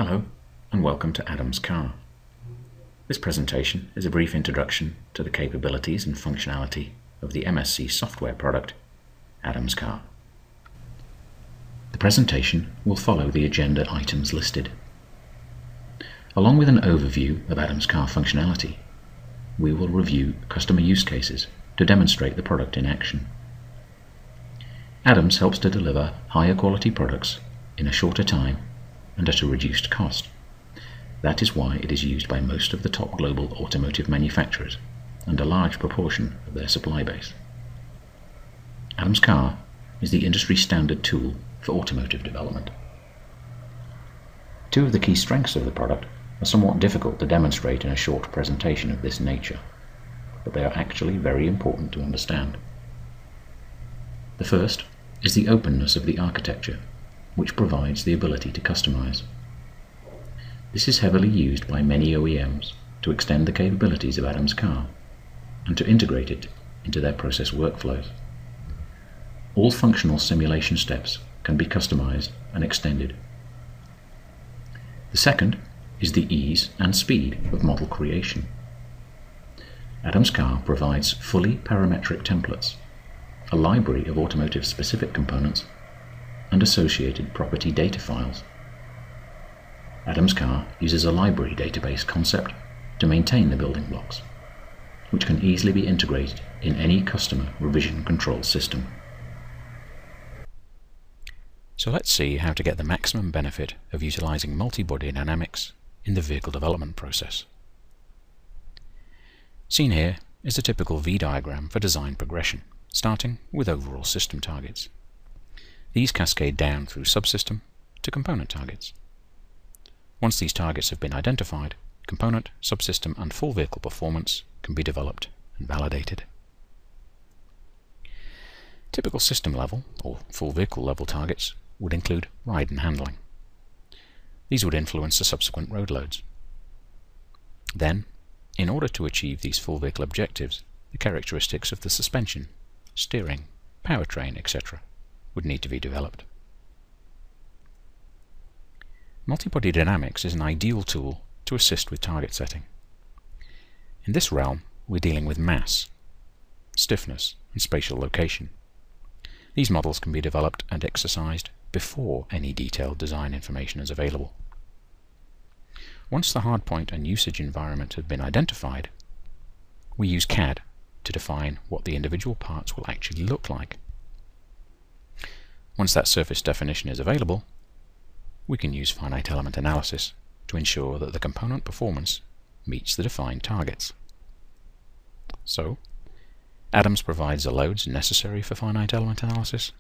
Hello and welcome to Adam's Car. This presentation is a brief introduction to the capabilities and functionality of the MSC software product, Adam's Car. The presentation will follow the agenda items listed. Along with an overview of Adam's Car functionality, we will review customer use cases to demonstrate the product in action. Adams helps to deliver higher quality products in a shorter time and at a reduced cost. That is why it is used by most of the top global automotive manufacturers and a large proportion of their supply base. Adam's Car is the industry standard tool for automotive development. Two of the key strengths of the product are somewhat difficult to demonstrate in a short presentation of this nature, but they are actually very important to understand. The first is the openness of the architecture, which provides the ability to customize. This is heavily used by many OEMs to extend the capabilities of Adam's Car and to integrate it into their process workflows. All functional simulation steps can be customized and extended. The second is the ease and speed of model creation. Adam's Car provides fully parametric templates, a library of automotive-specific components, and associated property data files. Adam's Car uses a library database concept to maintain the building blocks, which can easily be integrated in any customer revision control system. So let's see how to get the maximum benefit of utilizing multi-body dynamics in the vehicle development process. Seen here is a typical V-diagram for design progression, starting with overall system targets. These cascade down through subsystem to component targets. Once these targets have been identified, component, subsystem and full vehicle performance can be developed and validated. Typical system level or full vehicle level targets would include ride and handling. These would influence the subsequent road loads. Then, in order to achieve these full vehicle objectives, the characteristics of the suspension, steering, powertrain, etc. would need to be developed. Multi-body dynamics is an ideal tool to assist with target setting. In this realm, we're dealing with mass, stiffness, and spatial location. These models can be developed and exercised before any detailed design information is available. Once the hardpoint and usage environment have been identified, we use CAD to define what the individual parts will actually look like. Once that surface definition is available, we can use finite element analysis to ensure that the component performance meets the defined targets. So, Adams provides the loads necessary for finite element analysis,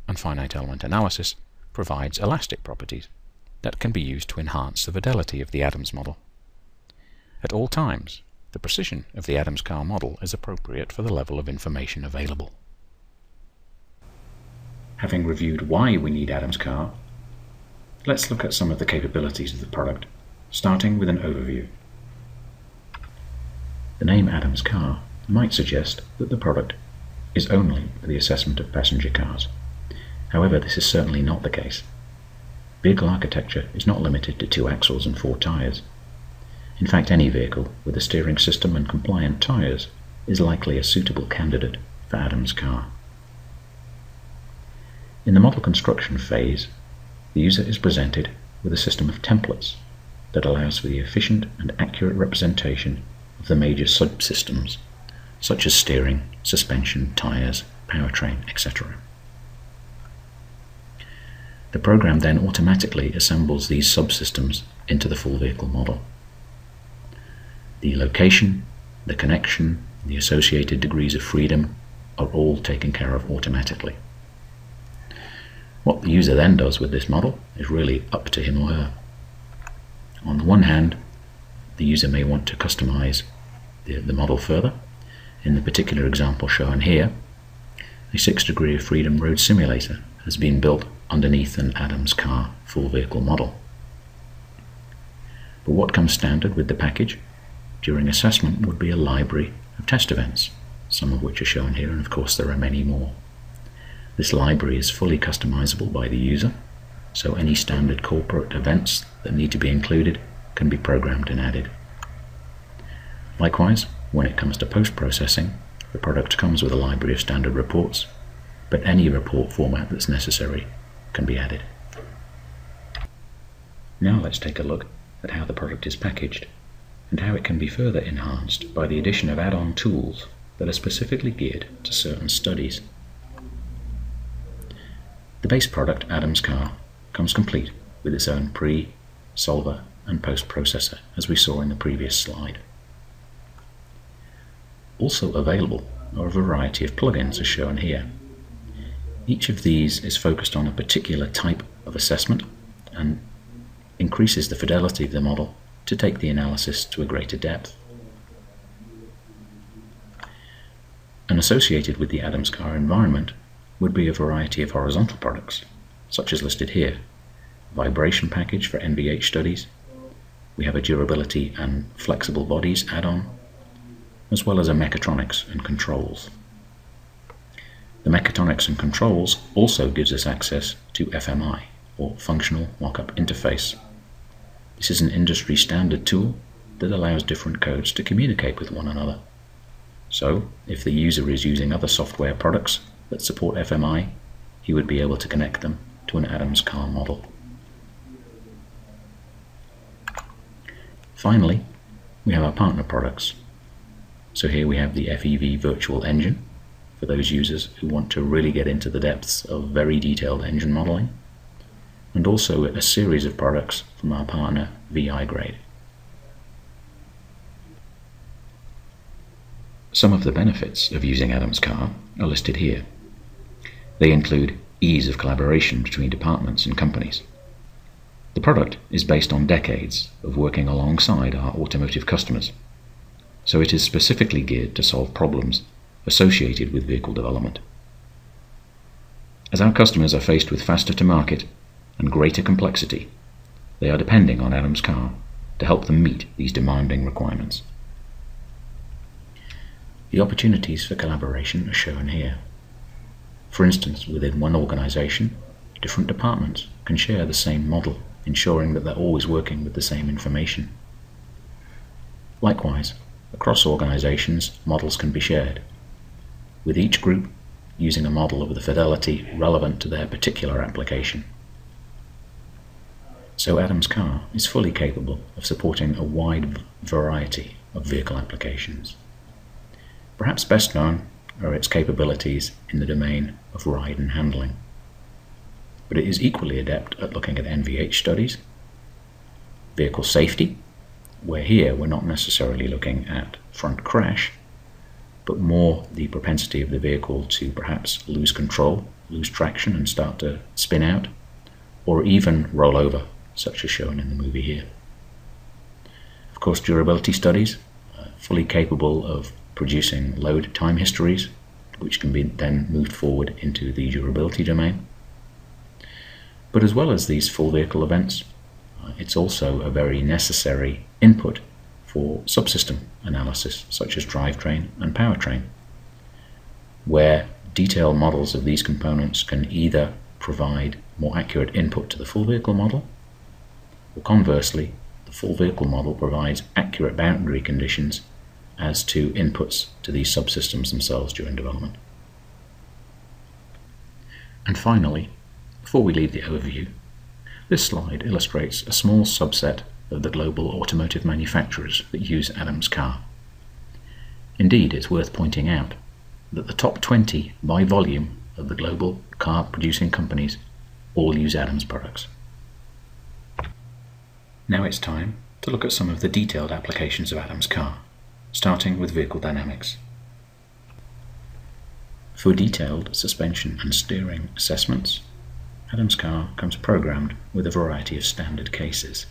and finite element analysis provides elastic properties that can be used to enhance the fidelity of the Adams model. At all times, the precision of the Adams Car model is appropriate for the level of information available. Having reviewed why we need Adam's Car, let's look at some of the capabilities of the product, starting with an overview. The name Adam's Car might suggest that the product is only for the assessment of passenger cars. However, this is certainly not the case. Vehicle architecture is not limited to 2 axles and 4 tyres. In fact, any vehicle with a steering system and compliant tyres is likely a suitable candidate for Adam's Car. In the model construction phase, the user is presented with a system of templates that allows for the efficient and accurate representation of the major subsystems, such as steering, suspension, tyres, powertrain, etc. The program then automatically assembles these subsystems into the full vehicle model. The location, the connection, the associated degrees of freedom are all taken care of automatically. What the user then does with this model is really up to him or her. On the one hand, the user may want to customize the model further. In the particular example shown here, a 6 degree of freedom road simulator has been built underneath an Adam's Car full vehicle model. But what comes standard with the package during assessment would be a library of test events, some of which are shown here, and of course there are many more. This library is fully customizable by the user, so any standard corporate events that need to be included can be programmed and added. Likewise, when it comes to post-processing, the product comes with a library of standard reports, but any report format that's necessary can be added. Now let's take a look at how the product is packaged and how it can be further enhanced by the addition of add-on tools that are specifically geared to certain studies. The base product, Adams Car, comes complete with its own pre, solver and post-processor, as we saw in the previous slide. Also available are a variety of plugins as shown here. Each of these is focused on a particular type of assessment and increases the fidelity of the model to take the analysis to a greater depth. And associated with the Adams Car environment would be a variety of horizontal products, such as listed here. Vibration package for NVH studies. We have a durability and flexible bodies add-on, as well as a mechatronics and controls. The mechatronics and controls also gives us access to FMI, or Functional Mockup Interface. This is an industry standard tool that allows different codes to communicate with one another. So, if the user is using other software products that support FMI, he would be able to connect them to an Adams Car model. Finally, we have our partner products. So here we have the FEV virtual engine for those users who want to really get into the depths of very detailed engine modeling, and also a series of products from our partner VI Grade. Some of the benefits of using Adams Car are listed here. They include ease of collaboration between departments and companies. The product is based on decades of working alongside our automotive customers, so it is specifically geared to solve problems associated with vehicle development. As our customers are faced with faster to market and greater complexity, they are depending on Adams Car to help them meet these demanding requirements. The opportunities for collaboration are shown here. For instance, within one organization, different departments can share the same model, ensuring that they're always working with the same information. Likewise, across organizations, models can be shared, with each group using a model of the fidelity relevant to their particular application. So Adams Car is fully capable of supporting a wide variety of vehicle applications. Perhaps best known are its capabilities in the domain of ride and handling, but it is equally adept at looking at NVH studies, vehicle safety, where here we're not necessarily looking at front crash, but more the propensity of the vehicle to perhaps lose control, lose traction and start to spin out, or even roll over, such as shown in the movie here. Of course, durability studies are fully capable of producing load time histories, which can be then moved forward into the durability domain. But as well as these full vehicle events, it's also a very necessary input for subsystem analysis, such as drivetrain and powertrain, where detailed models of these components can either provide more accurate input to the full vehicle model, or conversely, the full vehicle model provides accurate boundary conditions as to inputs to these subsystems themselves during development. And finally, before we leave the overview, this slide illustrates a small subset of the global automotive manufacturers that use Adams Car. Indeed, it's worth pointing out that the top 20 by volume of the global car producing companies all use Adams products. Now it's time to look at some of the detailed applications of Adams Car, starting with vehicle dynamics. For detailed suspension and steering assessments, Adams Car comes programmed with a variety of standard cases.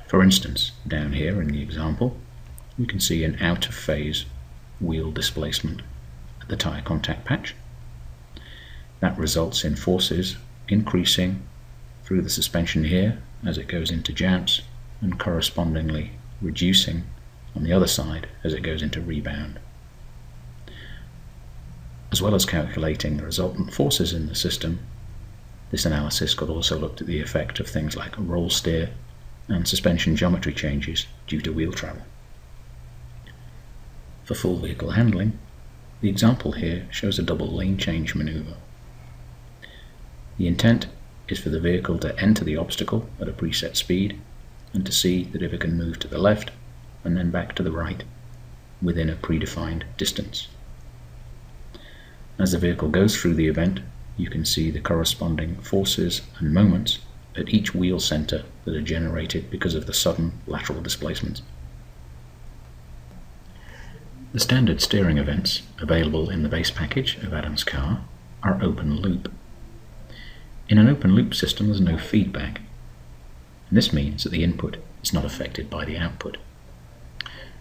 For instance, down here in the example, we can see an out-of-phase wheel displacement at the tyre contact patch. That results in forces increasing through the suspension here as it goes into jounce, and correspondingly reducing on the other side as it goes into rebound. As well as calculating the resultant forces in the system, This analysis could also look at the effect of things like roll steer and suspension geometry changes due to wheel travel. For full vehicle handling, the example here shows a double lane change maneuver. The intent is for the vehicle to enter the obstacle at a preset speed and to see that if it can move to the left and then back to the right within a predefined distance. As the vehicle goes through the event, you can see the corresponding forces and moments at each wheel center that are generated because of the sudden lateral displacement. The standard steering events available in the base package of Adam's car are open loop. In an open loop system, there's no feedback, and this means that the input is not affected by the output.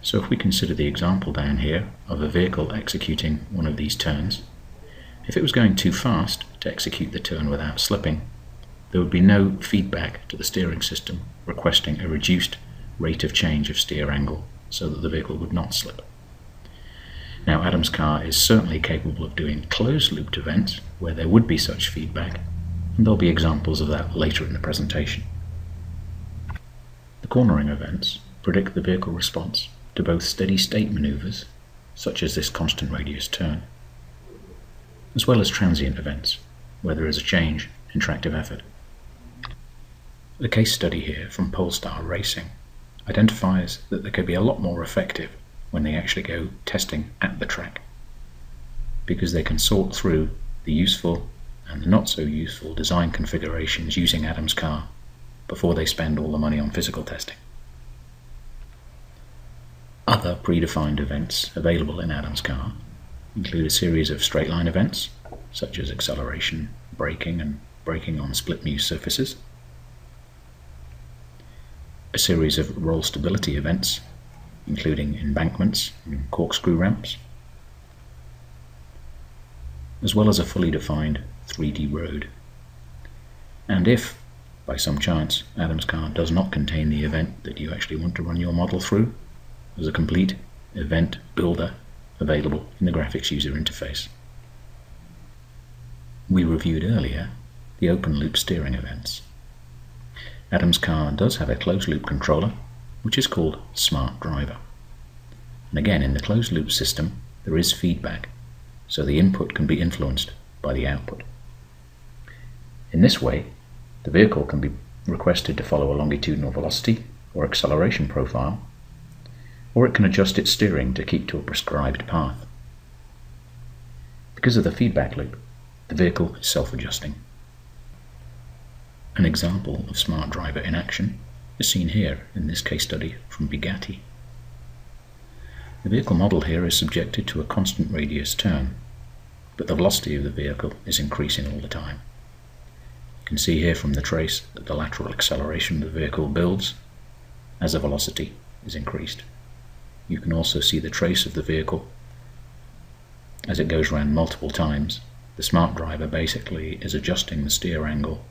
So if we consider the example down here of a vehicle executing one of these turns, if it was going too fast to execute the turn without slipping, there would be no feedback to the steering system requesting a reduced rate of change of steer angle so that the vehicle would not slip. Now, Adam's car is certainly capable of doing closed-looped events where there would be such feedback, and there'll be examples of that later in the presentation. The cornering events predict the vehicle response to both steady-state maneuvers, such as this constant radius turn, as well as transient events, where there is a change in tractive effort. The case study here from Polestar Racing identifies that they could be a lot more effective when they actually go testing at the track, because they can sort through the useful and the not so useful design configurations using Adam's car before they spend all the money on physical testing. Other predefined events available in Adam's car include a series of straight line events, such as acceleration, braking, and braking on split mu surfaces, a series of roll stability events, including embankments and corkscrew ramps, as well as a fully defined 3D road. And if, by some chance, Adam's car does not contain the event that you actually want to run your model through, there's a complete event builder available in the graphics user interface. We reviewed earlier the open loop steering events. Adam's car does have a closed loop controller, which is called SmartDriver. And again, in the closed loop system, there is feedback, so the input can be influenced by the output. In this way, the vehicle can be requested to follow a longitudinal velocity or acceleration profile, or it can adjust its steering to keep to a prescribed path. Because of the feedback loop, the vehicle is self-adjusting. An example of SmartDriver in action is seen here in this case study from Bugatti. The vehicle model here is subjected to a constant radius turn, but the velocity of the vehicle is increasing all the time. You can see here from the trace that the lateral acceleration of the vehicle builds as the velocity is increased. You can also see the trace of the vehicle as it goes around multiple times. The SmartDriver basically is adjusting the steer angle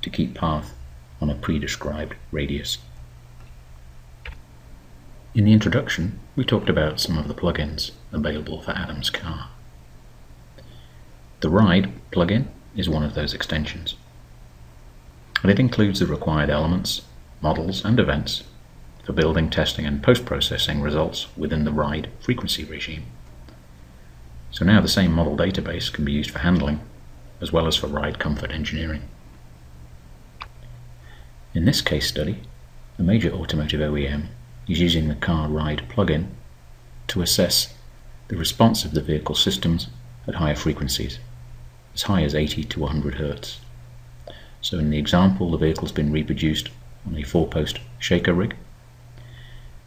to keep path on a pre-described radius. In the introduction, we talked about some of the plugins available for Adam's car. The Ride plugin is one of those extensions, and it includes the required elements, models, and events for building, testing, and post-processing results within the Ride frequency regime. So now the same model database can be used for handling, as well as for ride comfort engineering. In this case study, a major automotive OEM is using the Car Ride plugin to assess the response of the vehicle systems at higher frequencies, as high as 80 to 100 Hz. So in the example, the vehicle's been reproduced on a 4-post shaker rig,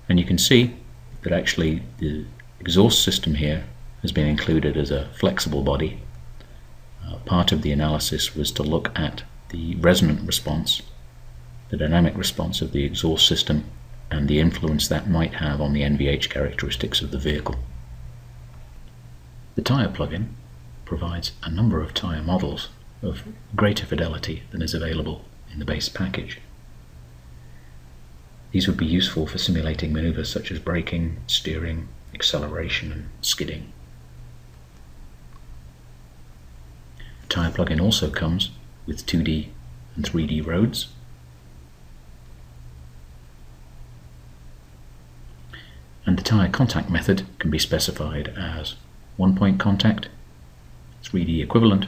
and you can see that actually the exhaust system here has been included as a flexible body. Part of the analysis was to look at the resonant response, the dynamic response of the exhaust system, and the influence that might have on the NVH characteristics of the vehicle. The tyre plugin provides a number of tyre models of greater fidelity than is available in the base package. These would be useful for simulating maneuvers such as braking, steering, acceleration, and skidding. The tyre plugin also comes with 2D and 3D roads. And the tire contact method can be specified as one-point contact, 3D equivalent,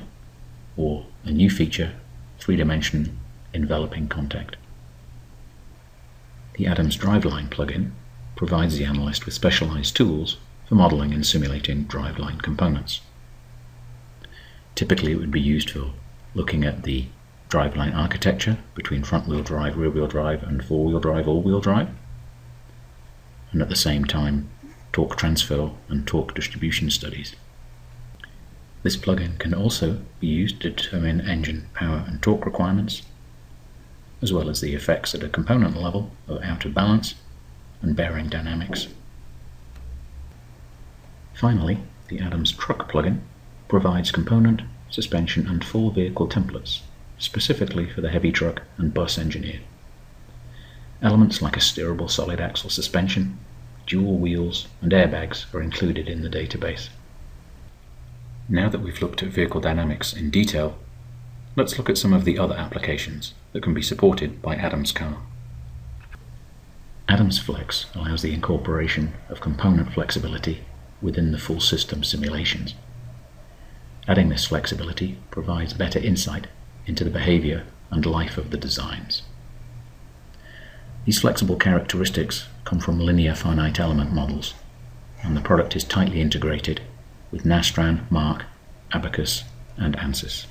or a new feature, 3-dimension enveloping contact. The Adams Driveline plugin provides the analyst with specialized tools for modeling and simulating driveline components. Typically it would be used for looking at the driveline architecture between front-wheel drive, rear-wheel drive, and four-wheel drive, all-wheel drive, and at the same time torque transfer and torque distribution studies. This plugin can also be used to determine engine power and torque requirements, as well as the effects at a component level of out of balance and bearing dynamics. Finally, the Adams Truck plugin provides component, suspension and full vehicle templates specifically for the heavy truck and bus engineer. Elements like a steerable solid axle suspension, dual wheels and airbags are included in the database. Now that we've looked at vehicle dynamics in detail, let's look at some of the other applications that can be supported by Adams Car. Adams Flex allows the incorporation of component flexibility within the full system simulations. Adding this flexibility provides better insight into the behavior and life of the designs. These flexible characteristics come from linear finite element models, and the product is tightly integrated with Nastran, Mark, Abacus, and ANSYS.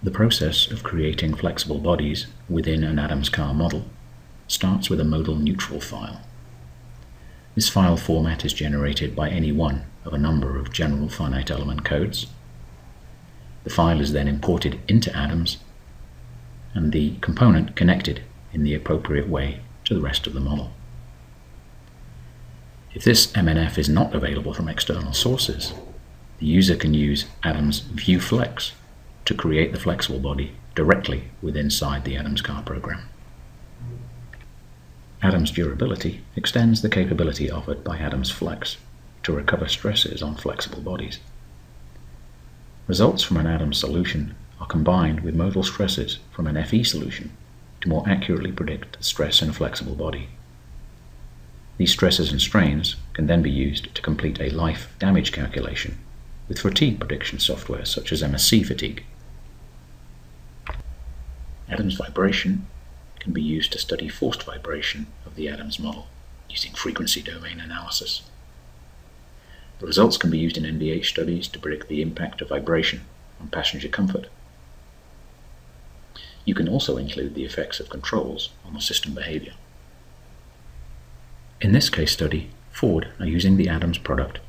The process of creating flexible bodies within an Adams Car model starts with a modal neutral file. This file format is generated by any one of a number of general finite element codes. The file is then imported into Adams, and the component connected in the appropriate way to the rest of the model. If this MNF is not available from external sources, the user can use Adams ViewFlex to create the flexible body directly inside the Adams Car program. Adams Durability extends the capability offered by Adams Flex to recover stresses on flexible bodies. Results from an Adams solution are combined with modal stresses from an FE solution to more accurately predict the stress in a flexible body. These stresses and strains can then be used to complete a life damage calculation with fatigue prediction software such as MSC Fatigue. Adams Vibration can be used to study forced vibration of the Adams model using frequency domain analysis. The results can be used in NVH studies to predict the impact of vibration on passenger comfort. You can also include the effects of controls on the system behavior. In this case study, Ford are using the Adams product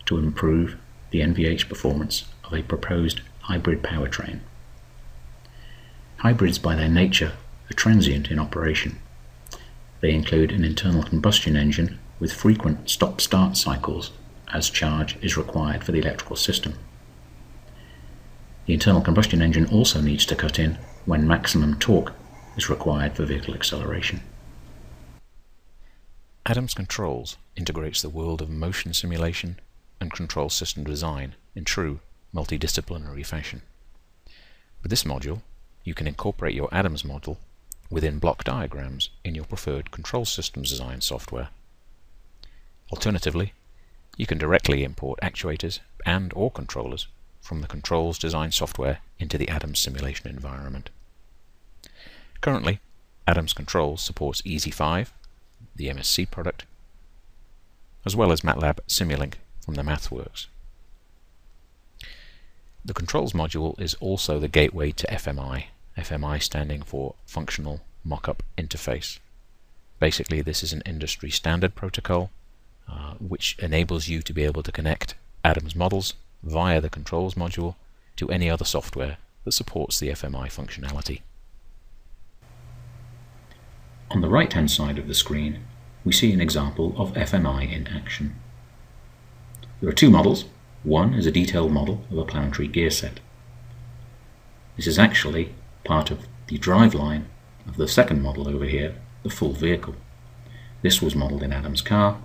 to improve the NVH performance of a proposed hybrid powertrain. Hybrids by their nature are transient in operation. They include an internal combustion engine with frequent stop-start cycles as charge is required for the electrical system. The internal combustion engine also needs to cut in when maximum torque is required for vehicle acceleration. Adams Controls integrates the world of motion simulation and control system design in true multidisciplinary fashion. With this module, you can incorporate your Adams model within block diagrams in your preferred control systems design software. Alternatively, you can directly import actuators and/or controllers from the controls design software into the Adams simulation environment. Currently, Adams Controls supports EZ5, the MSC product, as well as MATLAB Simulink from the MathWorks. The controls module is also the gateway to FMI, FMI standing for Functional Mockup Interface. Basically, this is an industry standard protocol which enables you to be able to connect Adams models via the controls module to any other software that supports the FMI functionality. On the right-hand side of the screen, we see an example of FMI in action. There are two models. One is a detailed model of a planetary gear set. This is actually part of the driveline of the second model over here, the full vehicle. This was modeled in Adams Car,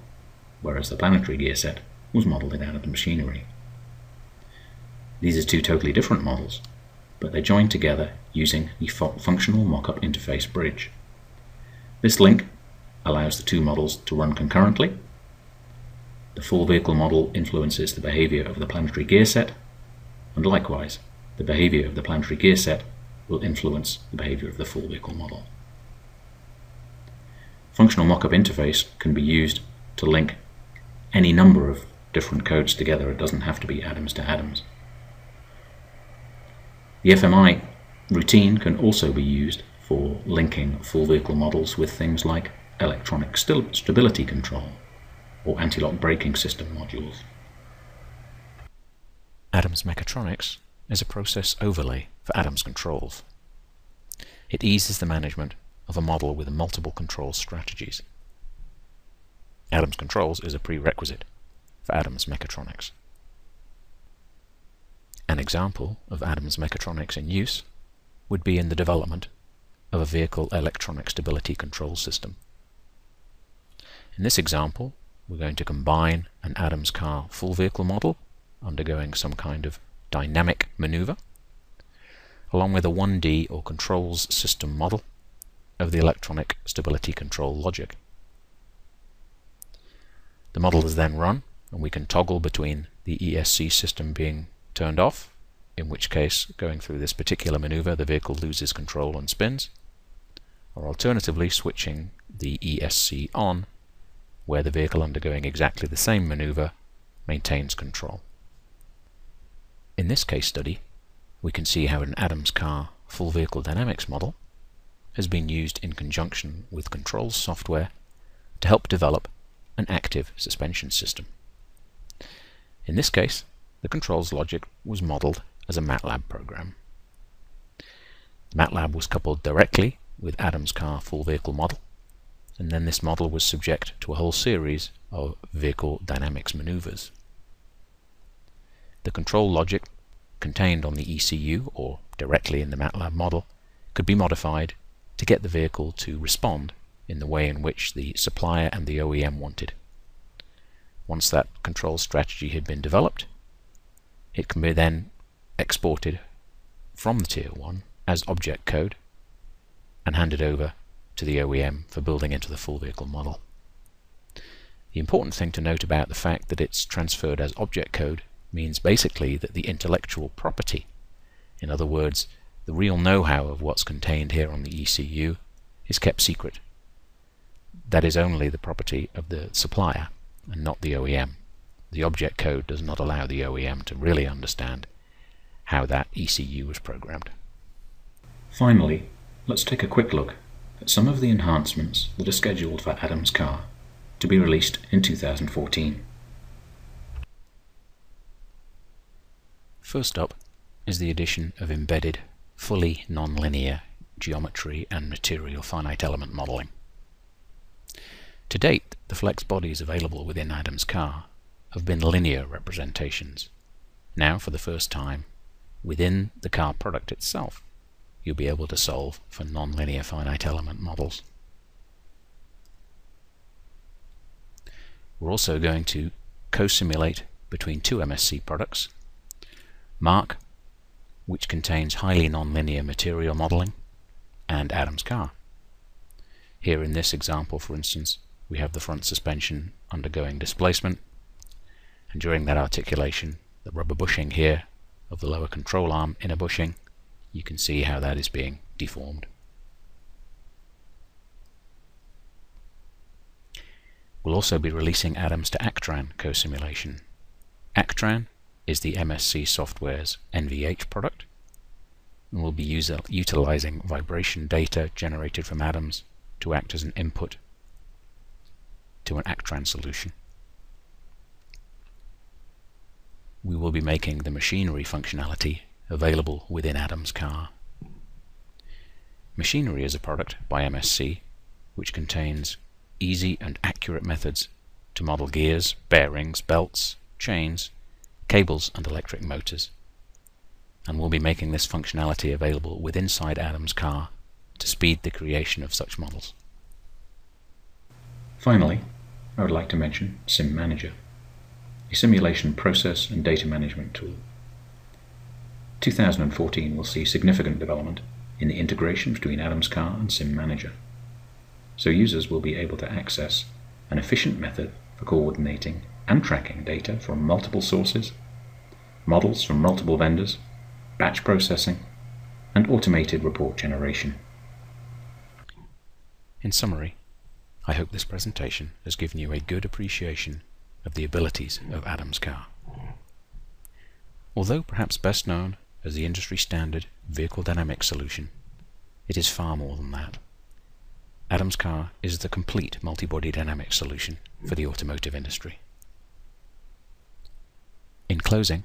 whereas the planetary gear set was modeled in Adams Machinery. These are two totally different models, but they're joined together using the functional mock-up interface bridge. This link allows the two models to run concurrently. The full vehicle model influences the behavior of the planetary gear set, and likewise, the behavior of the planetary gear set will influence the behavior of the full vehicle model. Functional mock-up interface can be used to link any number of different codes together. It doesn't have to be atoms to atoms. The FMI routine can also be used for linking full vehicle models with things like electronic stability control or anti-lock braking system modules. Adams Mechatronics is a process overlay for Adams controls. It eases the management of a model with multiple control strategies. Adams controls is a prerequisite for Adams Mechatronics. An example of Adams Mechatronics in use would be in the development of a vehicle electronic stability control system. In this example, we're going to combine an Adams car full vehicle model undergoing some kind of dynamic maneuver along with a 1D or controls system model of the electronic stability control logic. The model is then run, and we can toggle between the ESC system being turned off, in which case, going through this particular maneuver, the vehicle loses control and spins, or alternatively switching the ESC on, where the vehicle undergoing exactly the same maneuver maintains control. In this case study, we can see how an Adams car full vehicle dynamics model has been used in conjunction with controls software to help develop an active suspension system. In this case, the controls logic was modeled as a MATLAB program. MATLAB was coupled directly with Adams car full vehicle model, and then this model was subject to a whole series of vehicle dynamics maneuvers. The control logic contained on the ECU or directly in the MATLAB model could be modified to get the vehicle to respond in the way in which the supplier and the OEM wanted. Once that control strategy had been developed, it can be then exported from the Tier 1 as object code and handed over to the OEM for building into the full vehicle model. The important thing to note about the fact that it's transferred as object code means basically that the intellectual property, in other words, the real know-how of what's contained here on the ECU, is kept secret. That is only the property of the supplier and not the OEM. The object code does not allow the OEM to really understand how that ECU was programmed. Finally, let's take a quick look at some of the enhancements that are scheduled for Adams car to be released in 2014. First up is the addition of embedded, fully non-linear geometry and material finite element modeling. To date, the flex bodies available within Adams car have been linear representations. Now, for the first time, within the car product itself, you'll be able to solve for non-linear finite element models. We're also going to co-simulate between two MSC products, Mark, which contains highly non-linear material modeling, and Adams car. Here in this example, for instance, we have the front suspension undergoing displacement, and during that articulation, the rubber bushing here of the lower control arm inner bushing, you can see how that is being deformed. We'll also be releasing Adams to Actran co-simulation. Actran is the MSC Software's NVH product, and we'll be utilizing vibration data generated from Adams to act as an input to an Actran solution. We will be making the machinery functionality available within Adams car. Machinery is a product by MSC which contains easy and accurate methods to model gears, bearings, belts, chains, cables and electric motors, and we'll be making this functionality available with inside Adams car to speed the creation of such models. Finally, I would like to mention Sim Manager, a simulation process and data management tool. 2014 will see significant development in the integration between Adams Car and Sim Manager, so users will be able to access an efficient method for coordinating and tracking data from multiple sources, models from multiple vendors, batch processing, and automated report generation. In summary, I hope this presentation has given you a good appreciation of the abilities of Adams Car. Although perhaps best known as the industry standard vehicle dynamics solution, it is far more than that. Adams Car is the complete multi-body dynamics solution for the automotive industry. In closing,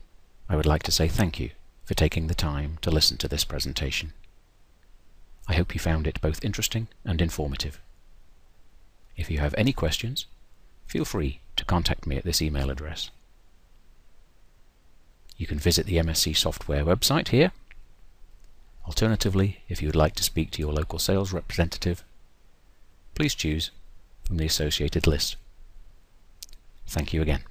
I would like to say thank you for taking the time to listen to this presentation. I hope you found it both interesting and informative. If you have any questions, feel free to contact me at this email address. You can visit the MSC Software website here. Alternatively, if you would like to speak to your local sales representative, please choose from the associated list. Thank you again.